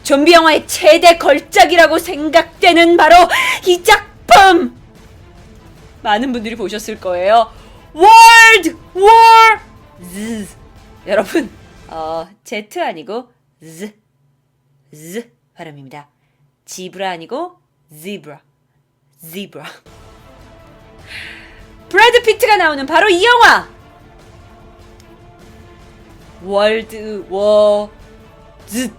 좀비 영화의 최대 걸작이라고 생각되는 바로 이 작품! 많은 분들이 보셨을 거예요. 월드 워 Z. 여러분, Z 아니고 Z 발음입니다. 지브라 아니고 zebra. 브래드 피트가 나오는 바로 이 영화! 월드 워 Z.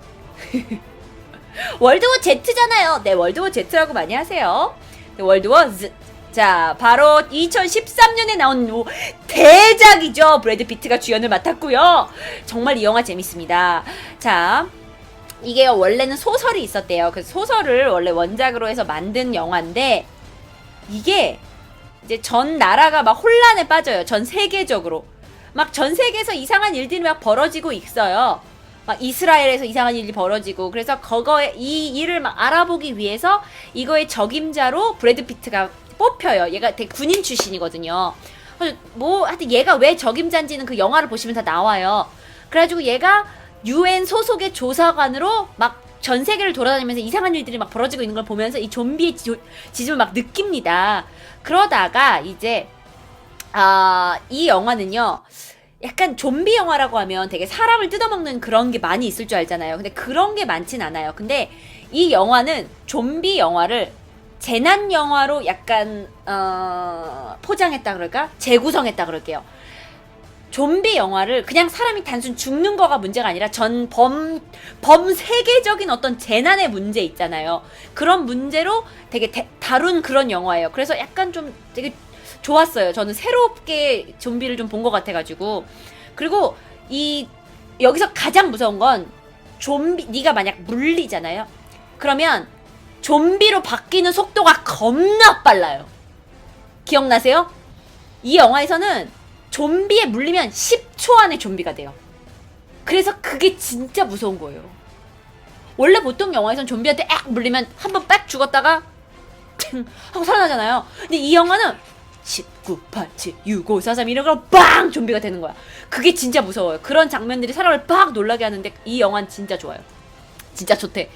월드워 Z잖아요. 네, 월드워 Z라고 많이 하세요. 네, 월드워 Z. 자, 바로 2013년에 나온 대작이죠. 브래드 피트가 주연을 맡았고요. 정말 이 영화 재밌습니다. 자, 이게 원래는 소설이 있었대요. 그래서 소설을 원래 원작으로 해서 만든 영화인데, 이게 이제 전 나라가 막 혼란에 빠져요. 전 세계적으로. 막 전 세계에서 이상한 일들이 막 벌어지고 있어요. 막 이스라엘에서 이상한 일이 벌어지고, 그래서 그거에 이 일을 막 알아보기 위해서 이거의 적임자로 브래드 피트가 뽑혀요. 얘가 되게 군인 출신이거든요. 뭐 하여튼 얘가 왜 적임자인지는 그 영화를 보시면 다 나와요. 그래가지고 얘가 UN 소속의 조사관으로 막 전 세계를 돌아다니면서 이상한 일들이 막 벌어지고 있는 걸 보면서 이 좀비의 지짐을 막 느낍니다. 그러다가 이제 이 영화는요, 약간 좀비 영화라고 하면 되게 사람을 뜯어먹는 그런 게 많이 있을 줄 알잖아요. 근데 그런 게 많진 않아요. 근데 이 영화는 좀비 영화를 재난 영화로 약간 포장했다 그럴까? 재구성했다 그럴게요. 좀비 영화를 그냥 사람이 단순 죽는 거가 문제가 아니라 범 세계적인 어떤 재난의 문제 있잖아요. 그런 문제로 되게 다룬 그런 영화예요. 그래서 약간 좀 되게 좋았어요. 저는 새롭게 좀비를 좀 본 것 같아가지고. 그리고 여기서 가장 무서운 건 네가 만약 물리잖아요. 그러면 좀비로 바뀌는 속도가 겁나 빨라요. 기억나세요? 이 영화에서는 좀비에 물리면 10초 안에 좀비가 돼요. 그래서 그게 진짜 무서운 거예요. 원래 보통 영화에서는 좀비한테 악 물리면 한 번 빡 죽었다가 하고 살아나잖아요. 근데 이 영화는 19, 87, 65, 43 이런 거 빵! 좀비가 되는 거야. 그게 진짜 무서워요. 그런 장면들이 사람을 빡 놀라게 하는데 이 영화는 진짜 좋아요. 진짜 좋대.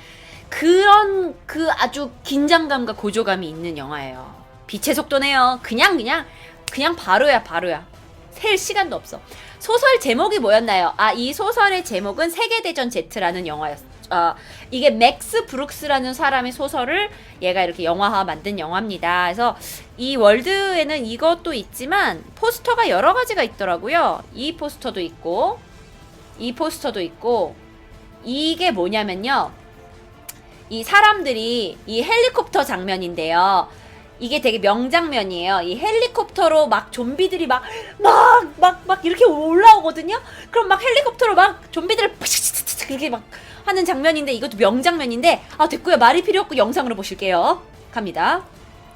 그런 아주 긴장감과 고조감이 있는 영화예요. 빛의 속도네요. 그냥 바로야. 셀 시간도 없어. 소설 제목이 뭐였나요? 이 소설의 제목은 세계대전 Z라는 영화였어요. 이게 맥스 브룩스라는 사람의 소설을 얘가 이렇게 영화화 만든 영화입니다. 그래서 이 월드에는 이것도 있지만 포스터가 여러 가지가 있더라고요. 이 포스터도 있고 이게 뭐냐면요, 이 사람들이 이 헬리콥터 장면인데요. 이게 되게 명장면이에요. 이 헬리콥터로 막 좀비들이 막 이렇게 올라오거든요. 그럼 막 헬리콥터로 막 좀비들을 이렇게 막 하는 장면인데, 이것도 명장면인데, 됐고요. 말이 필요 없고 영상으로 보실게요. 갑니다.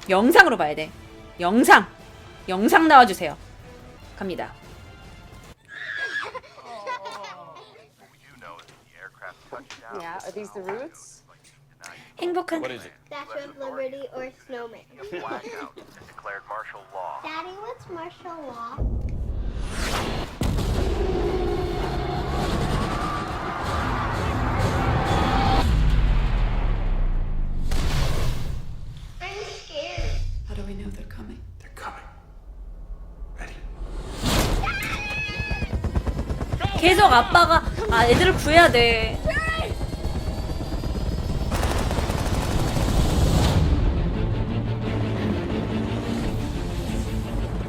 영상으로 봐야 돼. 영상 나와주세요. 갑니다. Yeah, are these the routes? 행복한 Statue of Liberty or snowman? Blackout. Declared martial law. Daddy, what's martial law? I'm scared. How do we know they're coming? They're coming. Ready? 계속 아빠가 애들을 구해야 돼.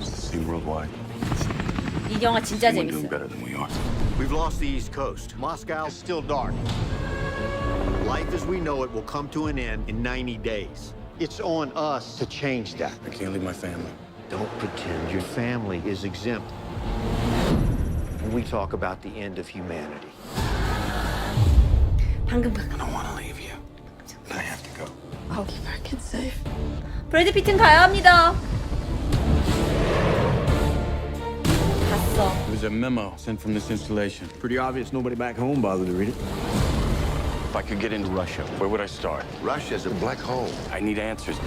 See worldwide. 이 영화 진짜 Anyone doing 재밌어. better than we are. We've lost the East Coast. Moscow is still dark. Life as we know it will come to an end in 90 days. It's on us to change that. I can't leave my family. Don't pretend your family is exempt. When we talk about the end of humanity. 방금 I don't want to leave you. I have to go. I'll keep our kids safe. 브래드 피트는 가야 합니다. 갔어. It was a memo sent from this installation. Pretty obvious nobody back home bothered to read it. If I could get into Russia, where would I start? Russia's a black hole. I need answers.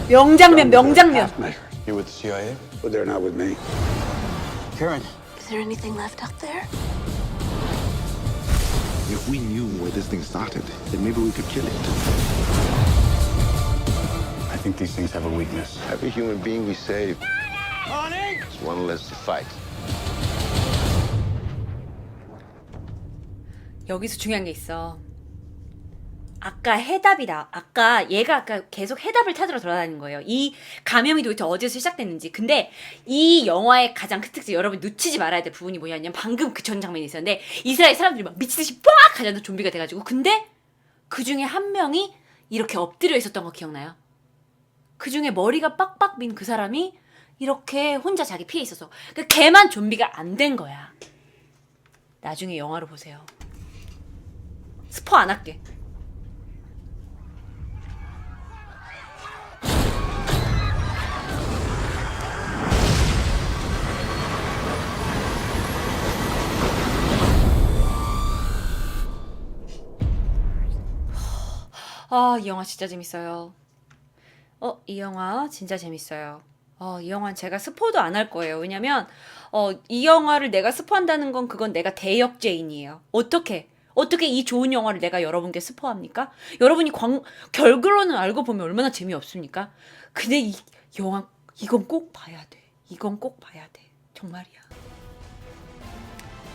명장면. You with the CIA? But they're not with me. Karen, Is there anything left out there? If we knew where this thing started, then maybe we could kill it. I think these things have a weakness. Every human being we save is one less to fight. 여기서 중요한 게 있어. 아까 해답이다. 아까 얘가 아까 계속 해답을 찾으러 돌아다니는 거예요. 이 감염이 도대체 어디서 시작됐는지. 근데 이 영화의 가장 큰 특징, 여러분 놓치지 말아야 될 부분이 뭐냐면 방금 그 전 장면이 있었는데 이스라엘 사람들이 막 미치듯이 빡 가자서 좀비가 돼가지고 근데 그 중에 한 명이 이렇게 엎드려 있었던 거 기억나요? 그 중에 머리가 빡빡 민 그 사람이 이렇게 혼자 자기 피해 있어서 그 걔만 좀비가 안 된 거야. 나중에 영화로 보세요. 스포 안 할게. 아, 이 영화 진짜 재밌어요. 이 영화 진짜 재밌어요. 이 영화는 제가 스포도 안 할 거예요. 왜냐면 이 영화를 내가 스포한다는 건 그건 내가 대역죄인이에요. 어떻게 이 좋은 영화를 내가 여러분께 스포합니까? 여러분이 결과로는 알고 보면 얼마나 재미없습니까? 근데 이 영화 이건 꼭 봐야 돼. 이건 꼭 봐야 돼. 정말이야.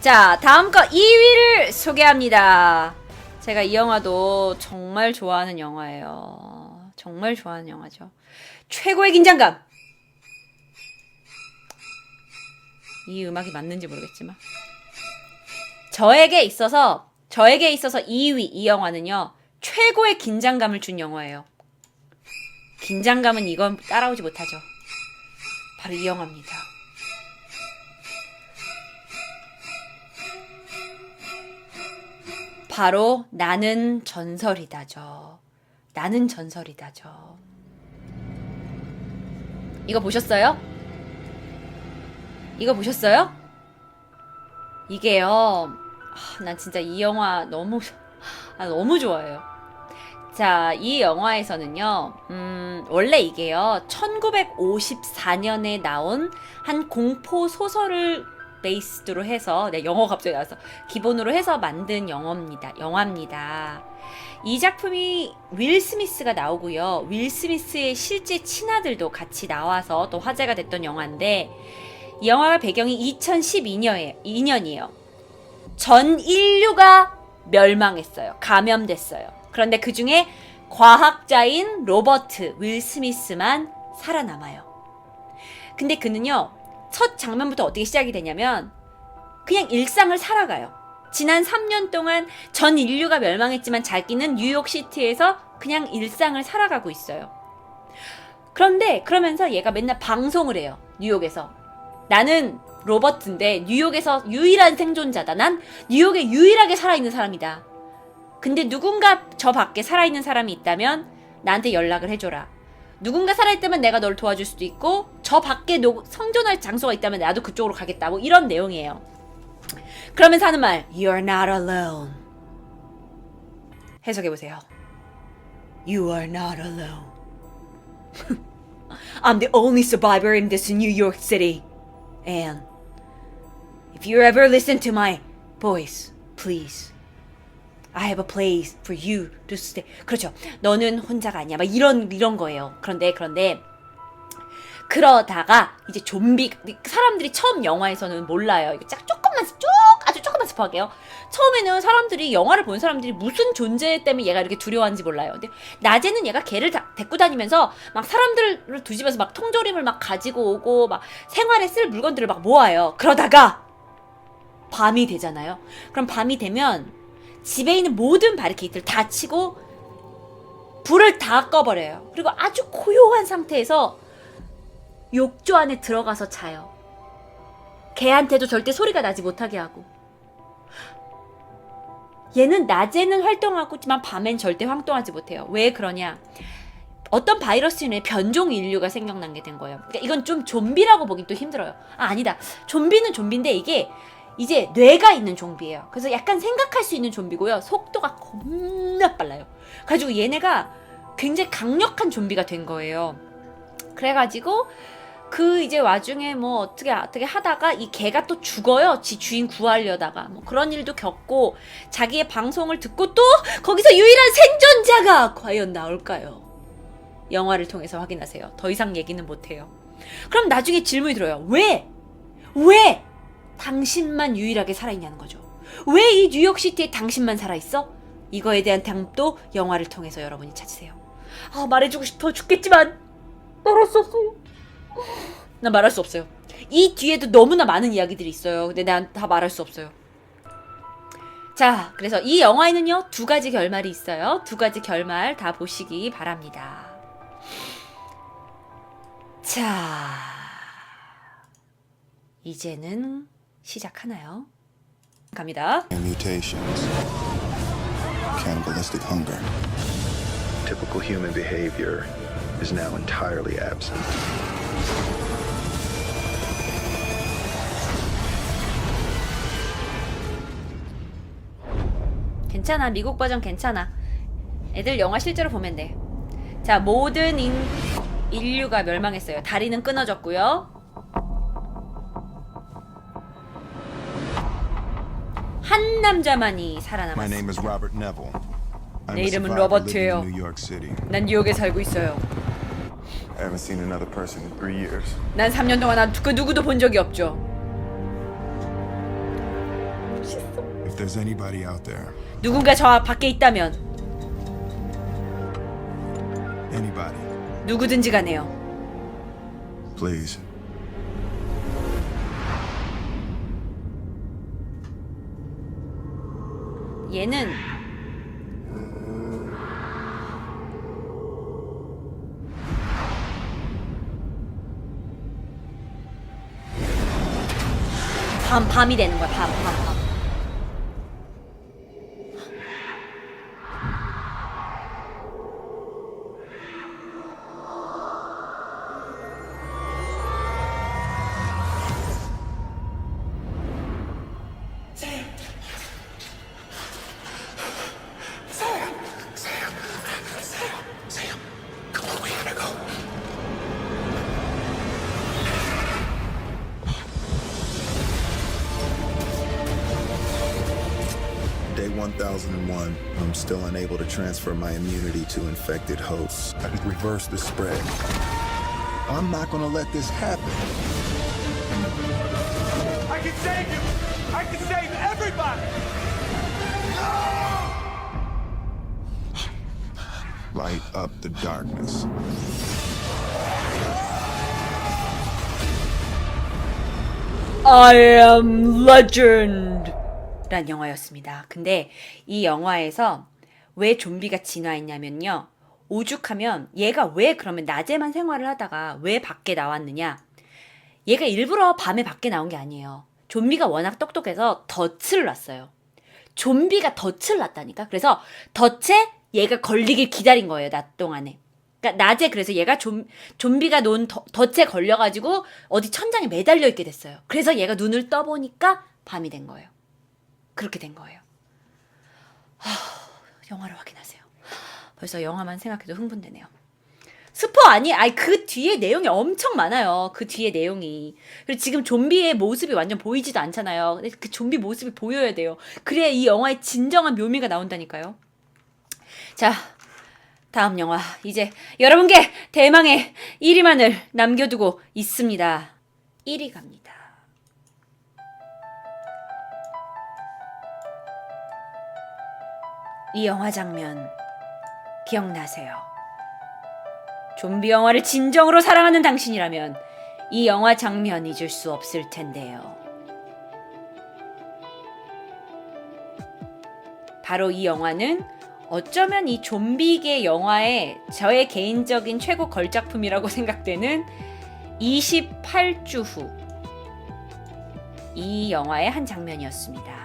자, 다음 거 2위를 소개합니다. 제가 이 영화도 정말 좋아하는 영화예요. 정말 좋아하는 영화죠. 최고의 긴장감. 이 음악이 맞는지 모르겠지만 저에게 있어서 2위 이 영화는요. 최고의 긴장감을 준 영화예요. 긴장감은 이건 따라오지 못하죠. 바로 이 영화입니다. 바로 나는 전설이다죠. 나는 전설이다죠. 이거 보셨어요? 이거 보셨어요? 이게요. 난 진짜 이 영화 너무 좋아해요. 자, 이 영화에서는요. 원래 이게요. 1954년에 나온 한 공포 소설을 베이스로 해서 영어 갑자기 나와서 기본으로 해서 만든 영화입니다. 이 작품이 윌 스미스가 나오고요. 윌 스미스의 실제 친아들도 같이 나와서 또 화제가 됐던 영화인데 이 영화가 배경이 2012년이에요. 전 인류가 멸망했어요. 감염됐어요. 그런데 그 중에 과학자인 로버트 윌 스미스만 살아남아요. 근데 그는요. 첫 장면부터 어떻게 시작이 되냐면 그냥 일상을 살아가요. 지난 3년 동안 전 인류가 멸망했지만 자기는 뉴욕시티에서 그냥 일상을 살아가고 있어요. 그런데 그러면서 얘가 맨날 방송을 해요. 뉴욕에서. 나는 로버트인데 뉴욕에서 유일한 생존자다. 난 뉴욕에 유일하게 살아있는 사람이다. 근데 누군가 저 밖에 살아있는 사람이 있다면 나한테 연락을 해줘라. 누군가 살아있다면 내가 널 도와줄 수도 있고 저 밖에 생존할 장소가 있다면 나도 그쪽으로 가겠다. 뭐 이런 내용이에요. 그러면서 하는 말 You're not alone. 해석해보세요. You are not alone. I'm the only survivor in this New York City. And if you ever listen to my voice, please. I have a place for you to stay. 그렇죠. 너는 혼자가 아니야. 막 이런 거예요. 그런데 그러다가 이제 좀비 사람들이 처음 영화에서는 몰라요. 이거 아주 조금만 스포할게요. 처음에는 사람들이 영화를 본 사람들이 무슨 존재 때문에 얘가 이렇게 두려워하는지 몰라요. 근데 낮에는 얘가 걔를 데리고 다니면서 막 사람들을 뒤집어서 막 통조림을 막 가지고 오고 막 생활에 쓸 물건들을 막 모아요. 그러다가 밤이 되잖아요. 그럼 밤이 되면 집에 있는 모든 바리케이트를 다 치고 불을 다 꺼버려요. 그리고 아주 고요한 상태에서 욕조 안에 들어가서 자요. 걔한테도 절대 소리가 나지 못하게 하고. 얘는 낮에는 활동하고 있지만 밤엔 절대 활동하지 못해요. 왜 그러냐? 어떤 바이러스 인해 변종 인류가 생겨난 게 된 거예요. 그러니까 이건 좀 좀비라고 보긴 또 힘들어요. 아니다. 좀비는 좀비인데 이게 이제 뇌가 있는 좀비예요. 그래서 약간 생각할 수 있는 좀비고요. 속도가 겁나 빨라요. 그래가지고 얘네가 굉장히 강력한 좀비가 된 거예요. 그래가지고 그 이제 와중에 뭐 어떻게 하다가 이 개가 또 죽어요. 지 주인 구하려다가 뭐 그런 일도 겪고 자기의 방송을 듣고 또 거기서 유일한 생존자가 과연 나올까요? 영화를 통해서 확인하세요. 더 이상 얘기는 못해요. 그럼 나중에 질문이 들어요. 왜 당신만 유일하게 살아있냐는 거죠. 왜 이 뉴욕시티에 당신만 살아있어? 이거에 대한 답도 영화를 통해서 여러분이 찾으세요. 아, 말해주고 싶어 죽겠지만 말할 수 없어요. 난 말할 수 없어요. 이 뒤에도 너무나 많은 이야기들이 있어요. 근데 난 다 말할 수 없어요. 자, 그래서 이 영화에는요 2가지 결말이 있어요. 2가지 결말 다 보시기 바랍니다. 자, 이제는 시작하나요? 갑니다. Mutations. Cannibalistic hunger. Typical human behavior is now entirely absent. 괜찮아. 미국 버전 괜찮아. 애들 영화 실제로 보면 돼. 자, 모든 인류가 멸망했어요. 다리는 끊어졌고요. 한 남자만이 My 살아남았어. name is Robert Neville. I'm 내 a 이름은 survivor 로버트예요. living in New York City. 난 뉴욕에 살고 있어요. I haven't seen another person in 3 years. 난 3년 동안 그 누구도 본 적이 없죠. If there's anybody out there, 누군가 저 밖에 있다면 anybody, 누구든지 간에요. please. 얘는 밤이 되는 거야. 밤. Day 1001, I'm still unable to transfer my immunity to infected hosts. I can reverse the spread. I'm not gonna let this happen. I can save you! I can save everybody! Light up the darkness. I am legend 란 영화였습니다. 근데 이 영화에서 왜 좀비가 진화했냐면요. 오죽하면 얘가 왜 그러면 낮에만 생활을 하다가 왜 밖에 나왔느냐. 얘가 일부러 밤에 밖에 나온 게 아니에요. 좀비가 워낙 똑똑해서 덫을 놨어요. 좀비가 덫을 놨다니까. 그래서 덫에 얘가 걸리길 기다린 거예요. 낮 동안에. 그러니까 낮에 그래서 얘가 좀비가 놓은 덫에 걸려가지고 어디 천장에 매달려 있게 됐어요. 그래서 얘가 눈을 떠보니까 밤이 된 거예요. 그렇게 된 거예요. 영화를 확인하세요. 벌써 영화만 생각해도 흥분되네요. 스포 그 뒤에 내용이 엄청 많아요. 그 뒤에 내용이. 그리고 지금 좀비의 모습이 완전 보이지도 않잖아요. 근데 그 좀비 모습이 보여야 돼요. 그래야 이 영화의 진정한 묘미가 나온다니까요. 자, 다음 영화. 이제 여러분께 대망의 1위만을 남겨두고 있습니다. 1위 갑니다. 이 영화 장면 기억나세요? 좀비 영화를 진정으로 사랑하는 당신이라면 이 영화 장면 잊을 수 없을 텐데요. 바로 이 영화는 어쩌면 이 좀비계 영화의 저의 개인적인 최고 걸작품이라고 생각되는 28주 후 이 영화의 한 장면이었습니다.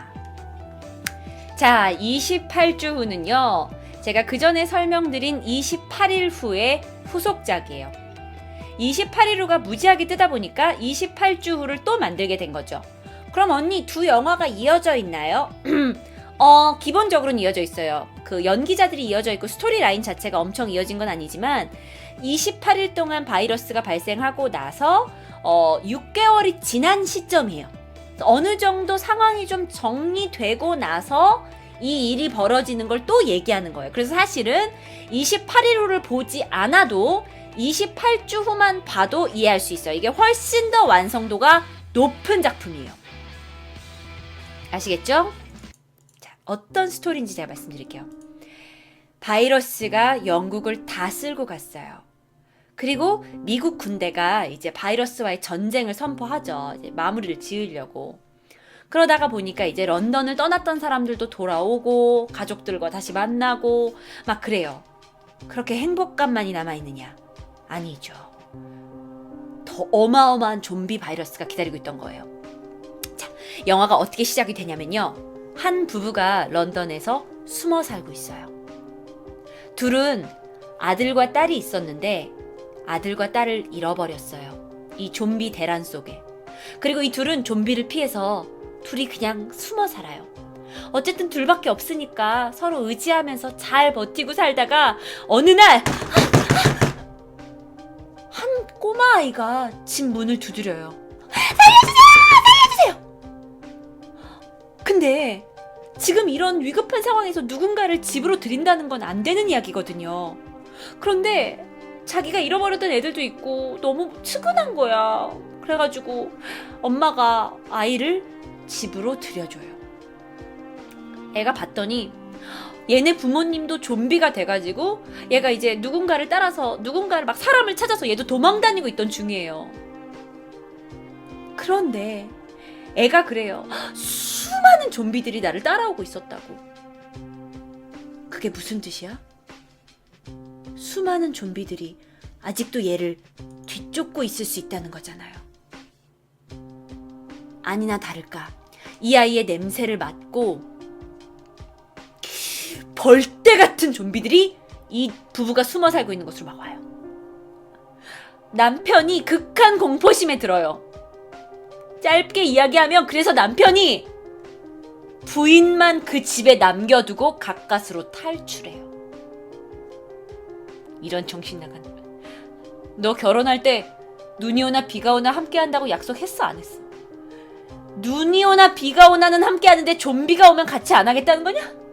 자, 28주 후는요. 제가 그 전에 설명드린 28일 후의 후속작이에요. 28일 후가 무지하게 뜨다 보니까 28주 후를 또 만들게 된 거죠. 그럼 언니 두 영화가 이어져 있나요? 기본적으로는 이어져 있어요. 그 연기자들이 이어져 있고 스토리 라인 자체가 엄청 이어진 건 아니지만 28일 동안 바이러스가 발생하고 나서 6개월이 지난 시점이에요. 어느 정도 상황이 좀 정리되고 나서 이 일이 벌어지는 걸 또 얘기하는 거예요. 그래서 사실은 28일 후를 보지 않아도 28주 후만 봐도 이해할 수 있어요. 이게 훨씬 더 완성도가 높은 작품이에요. 아시겠죠? 자, 어떤 스토리인지 제가 말씀드릴게요. 바이러스가 영국을 다 쓸고 갔어요. 그리고 미국 군대가 이제 바이러스와의 전쟁을 선포하죠. 이제 마무리를 지으려고. 그러다가 보니까 이제 런던을 떠났던 사람들도 돌아오고 가족들과 다시 만나고 막 그래요. 그렇게 행복감만이 남아있느냐? 아니죠. 더 어마어마한 좀비 바이러스가 기다리고 있던 거예요. 자, 영화가 어떻게 시작이 되냐면요. 한 부부가 런던에서 숨어 살고 있어요. 둘은 아들과 딸이 있었는데 아들과 딸을 잃어버렸어요. 이 좀비 대란 속에. 그리고 이 둘은 좀비를 피해서 둘이 그냥 숨어 살아요. 어쨌든 둘밖에 없으니까 서로 의지하면서 잘 버티고 살다가 어느 날 한 꼬마 아이가 집 문을 두드려요. 살려주세요! 근데 지금 이런 위급한 상황에서 누군가를 집으로 들인다는 건 안 되는 이야기거든요. 그런데 자기가 잃어버렸던 애들도 있고 너무 측은한 거야. 그래가지고 엄마가 아이를 집으로 들여줘요. 애가 봤더니 얘네 부모님도 좀비가 돼가지고 얘가 이제 누군가를 따라서 누군가를 막 사람을 찾아서 얘도 도망다니고 있던 중이에요. 그런데 애가 그래요. 수많은 좀비들이 나를 따라오고 있었다고. 그게 무슨 뜻이야? 수많은 좀비들이 아직도 얘를 뒤쫓고 있을 수 있다는 거잖아요. 아니나 다를까 이 아이의 냄새를 맡고 벌떼 같은 좀비들이 이 부부가 숨어 살고 있는 곳으로 막 와요. 남편이 극한 공포심에 들어요. 짧게 이야기하면 그래서 남편이 부인만 그 집에 남겨두고 가까스로 탈출해요. 이런 정신 나간. 너 결혼할 때 눈이 오나 비가 오나 함께 한다고 약속했어 안 했어? 눈이 오나 비가 오나는 함께 하는데 좀비가 오면 같이 안 하겠다는 거냐?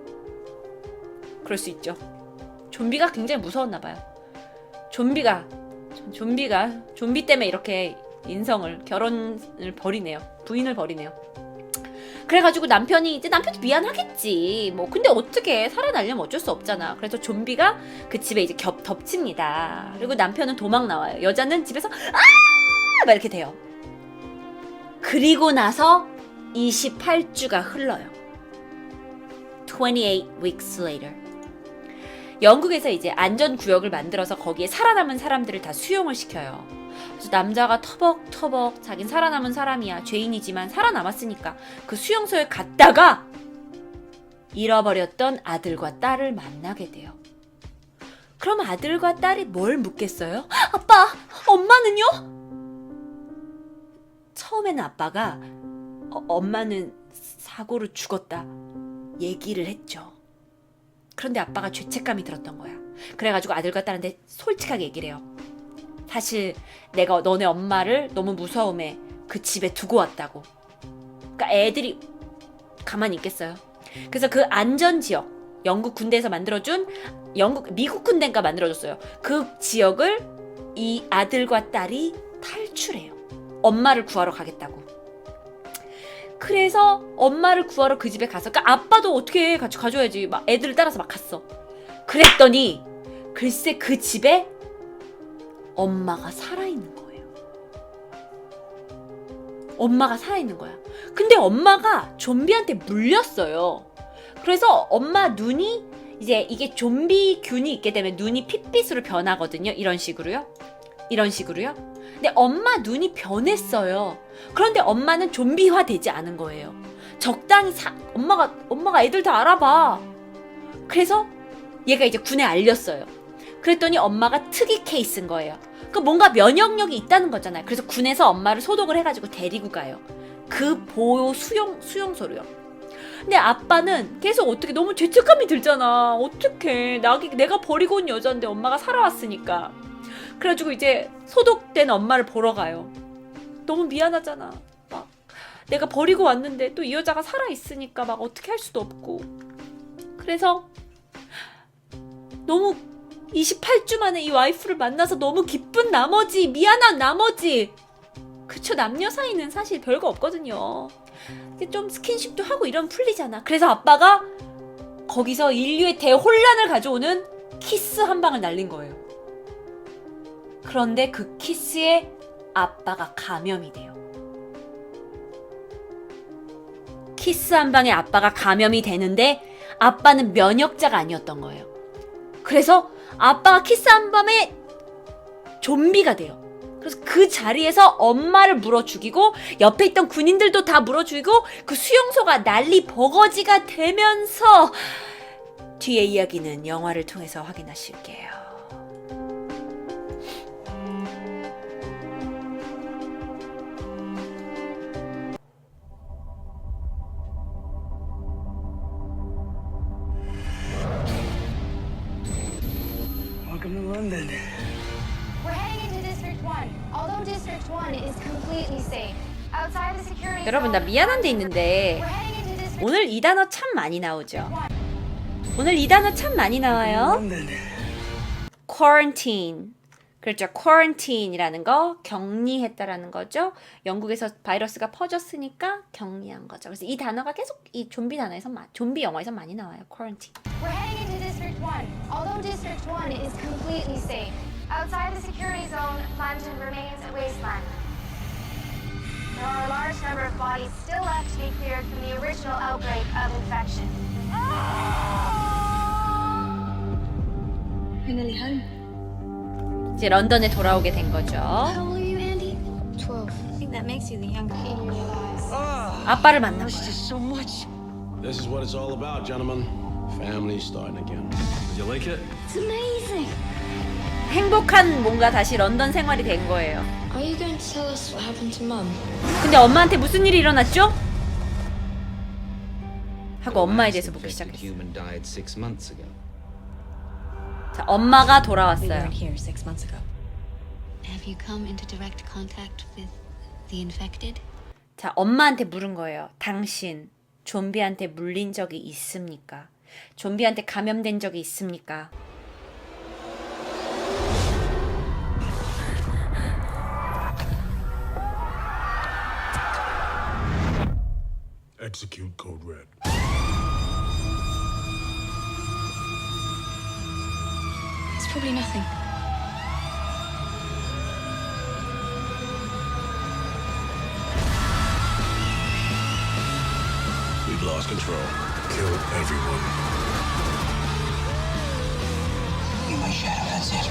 그럴 수 있죠. 좀비가 굉장히 무서웠나 봐요. 좀비가 좀비 때문에 이렇게 결혼을 버리네요. 부인을 버리네요. 그래가지고 남편이 미안하겠지. 뭐 근데 어떻게 살아나려면 어쩔 수 없잖아. 그래서 좀비가 그 집에 이제 덮칩니다. 그리고 남편은 도망 나와요. 여자는 집에서 막 이렇게 돼요. 그리고 나서 28주가 흘러요. 28 weeks later. 영국에서 이제 안전구역을 만들어서 거기에 살아남은 사람들을 다 수용을 시켜요. 그래서 남자가 터벅터벅 자긴 살아남은 사람이야. 죄인이지만 살아남았으니까 그 수용소에 갔다가 잃어버렸던 아들과 딸을 만나게 돼요. 그럼 아들과 딸이 뭘 묻겠어요? 아빠, 엄마는요? 처음에는 아빠가 엄마는 사고로 죽었다 얘기를 했죠. 그런데 아빠가 죄책감이 들었던 거야. 그래가지고 아들과 딸한테 솔직하게 얘기를 해요. 사실 내가 너네 엄마를 너무 무서움에 그 집에 두고 왔다고. 그러니까 애들이 가만히 있겠어요. 그래서 그 안전지역, 영국 군대에서 만들어준 미국 군대가 만들어줬어요. 그 지역을 이 아들과 딸이 탈출해요. 엄마를 구하러 가겠다고. 그래서 엄마를 구하러 그 집에 가서, 그러니까 아빠도 어떻게 같이 가줘야지. 막 애들을 따라서 막 갔어. 그랬더니 글쎄 그 집에 엄마가 살아있는 거예요. 엄마가 살아있는 거야. 근데 엄마가 좀비한테 물렸어요. 그래서 엄마 눈이 이제 이게 좀비균이 있게 되면 눈이 핏빛으로 변하거든요. 이런 식으로요. 근데 엄마 눈이 변했어요. 그런데 엄마는 좀비화 되지 않은 거예요. 적당히 엄마가 애들 다 알아봐. 그래서 얘가 이제 군에 알렸어요. 그랬더니 엄마가 특이 케이스인 거예요. 그 뭔가 면역력이 있다는 거잖아요. 그래서 군에서 엄마를 소독을 해가지고 데리고 가요. 그 보호 수용소로요. 근데 아빠는 계속 어떻게 너무 죄책감이 들잖아. 어떡해. 내가 버리고 온 여잔데 엄마가 살아왔으니까. 그래가지고 이제 소독된 엄마를 보러 가요. 너무 미안하잖아. 막 내가 버리고 왔는데 또 이 여자가 살아있으니까 막 어떻게 할 수도 없고. 그래서 너무 28주 만에 이 와이프를 만나서 너무 기쁜 나머지, 미안한 나머지, 그쵸, 남녀 사이는 사실 별거 없거든요. 좀 스킨십도 하고 이러면 풀리잖아. 그래서 아빠가 거기서 인류의 대혼란을 가져오는 키스 한 방을 날린 거예요. 그런데 그 키스에 아빠가 감염이 돼요. 키스 한 방에 아빠가 감염이 되는데 아빠는 면역자가 아니었던 거예요. 그래서 아빠가 키스 한 방에 좀비가 돼요. 그래서 그 자리에서 엄마를 물어 죽이고 옆에 있던 군인들도 다 물어 죽이고 그 수용소가 난리 버거지가 되면서 뒤에 이야기는 영화를 통해서 확인하실게요. Welcome to London. We're heading into District 1. Although District 1 is completely safe. Outside the security 여러분, 나 zone, 미안한 데 있는데 we're heading into District 오늘 이 단어 참 많이 나오죠. 오늘 이 단어 참 많이 나와요. London. quarantine. 그렇죠. quarantine이라는 거 격리했다라는 거죠. 영국에서 바이러스가 퍼졌으니까 격리한 거죠. 그래서 이 단어가 계속 이 좀비 단어에서 좀비 영화에서 많이 나와요. quarantine. We're heading into District 1. Although District 1 is completely safe. Outside the security zone, London remains a wasteland. There are a large number of bodies still left to be cleared from the original outbreak of infection. We're nearly home. 이제 런던에 돌아오게 된 거죠. How old are you, Andy? 12. I think that makes you the younger in your eyes. 아빠를 만난 거예요. This is what it's all about, gentlemen. Family starting again. Did you like it? It's amazing. 행복한 뭔가 다시 런던 생활이 된 거예요. Are you going to tell us what happened to Mum? 근데 엄마한테 무슨 일이 일어났죠? 하고 엄마에 대해서 묻기 시작했어요. Human died 6 months ago. 자, 엄마가 We 돌아왔어요. weren't here 6 months ago. Have you come into direct contact with the infected? 자, 엄마한테 물은 거예요. 당신 좀비한테 물린 적이 있습니까? 좀비한테 감염된 적이 있습니까? Execute Code Red. It's probably nothing. We've lost control. Kill everyone. My shadow, that's it.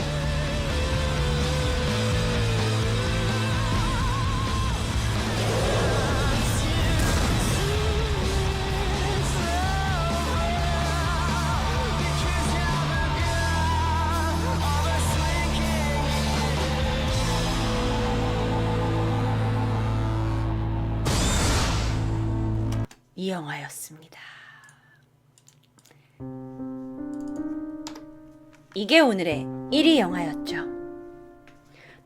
이 영화였습니다. 이게 오늘의 1위 영화였죠.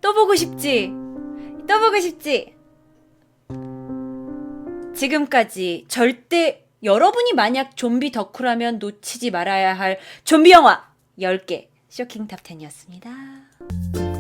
또 보고 싶지? 또 보고 싶지? 지금까지 절대 여러분이 만약 좀비 덕후라면 놓치지 말아야 할 좀비 영화 10개 쇼킹 탑10이었습니다.